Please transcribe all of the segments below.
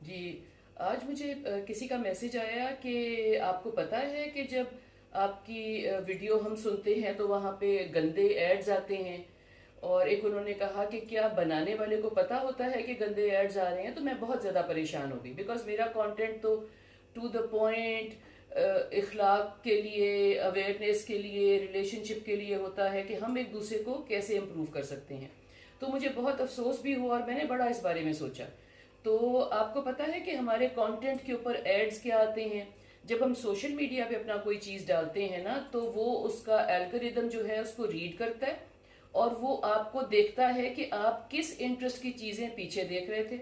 جی آج مجھے کسی کا میسج آیا کہ آپ کو پتہ ہے کہ جب آپ کی ویڈیو ہم سنتے ہیں تو وہاں پہ گندے ایڈز آتے ہیں، اور ایک انہوں نے کہا کہ کیا بنانے والے کو پتہ ہوتا ہے کہ گندے ایڈز آ رہے ہیں؟ تو میں بہت زیادہ پریشان ہو گئی، بیکاز میرا کانٹینٹ تو ٹو دا پوائنٹ، اخلاق کے لیے، اویئرنیس کے لیے، ریلیشن شپ کے لیے ہوتا ہے کہ ہم ایک دوسرے کو کیسے امپروو کر سکتے ہیں۔ تو مجھے بہت افسوس بھی ہوا اور میں نے بڑا اس بارے میں سوچا۔ تو آپ کو پتہ ہے کہ ہمارے کانٹینٹ کے اوپر ایڈز کیا آتے ہیں؟ جب ہم سوشل میڈیا پہ اپنا کوئی چیز ڈالتے ہیں نا، تو وہ اس کا الگوریدم جو ہے اس کو ریڈ کرتا ہے، اور وہ آپ کو دیکھتا ہے کہ آپ کس انٹرسٹ کی چیزیں پیچھے دیکھ رہے تھے۔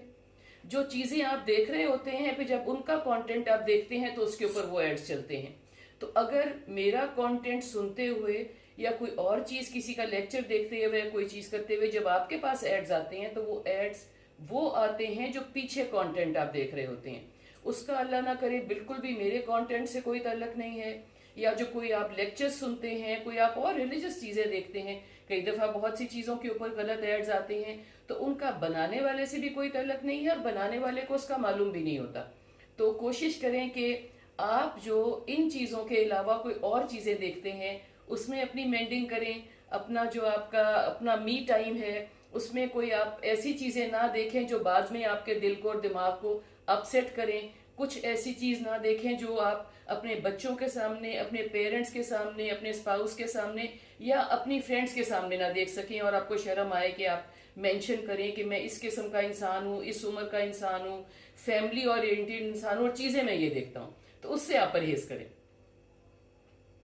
جو چیزیں آپ دیکھ رہے ہوتے ہیں پھر جب ان کا کانٹینٹ آپ دیکھتے ہیں تو اس کے اوپر وہ ایڈز چلتے ہیں۔ تو اگر میرا کانٹینٹ سنتے ہوئے یا کوئی اور چیز، کسی کا لیکچر دیکھتے ہوئے، کوئی چیز کرتے ہوئے جب آپ کے پاس ایڈز آتے ہیں تو وہ ایڈز وہ آتے ہیں جو پیچھے کانٹینٹ آپ دیکھ رہے ہوتے ہیں۔ اس کا اللہ نہ کرے بالکل بھی میرے کانٹینٹ سے کوئی تعلق نہیں ہے، یا جو کوئی آپ لیکچر سنتے ہیں، کوئی آپ اور ریلیجس چیزیں دیکھتے ہیں، کئی دفعہ بہت سی چیزوں کے اوپر غلط ایڈز آتے ہیں، تو ان کا بنانے والے سے بھی کوئی تعلق نہیں ہے، اور بنانے والے کو اس کا معلوم بھی نہیں ہوتا۔ تو کوشش کریں کہ آپ جو ان چیزوں کے علاوہ کوئی اور چیزیں دیکھتے ہیں اس میں اپنی مینڈنگ کریں۔ اپنا جو آپ کا اپنا می ٹائم ہے اس میں کوئی آپ ایسی چیزیں نہ دیکھیں جو بعد میں آپ کے دل کو اور دماغ کو اپسیٹ کریں۔ کچھ ایسی چیز نہ دیکھیں جو آپ اپنے بچوں کے سامنے، اپنے پیرنٹس کے سامنے، اپنے اسپاؤس کے سامنے یا اپنی فرینڈس کے سامنے نہ دیکھ سکیں، اور آپ کو شرم آئے کہ آپ مینشن کریں کہ میں اس قسم کا انسان ہوں، اس عمر کا انسان ہوں، فیملی اورینٹیڈ انسان ہوں، اور چیزیں میں یہ دیکھتا ہوں۔ تو اس سے آپ پرہیز کریں۔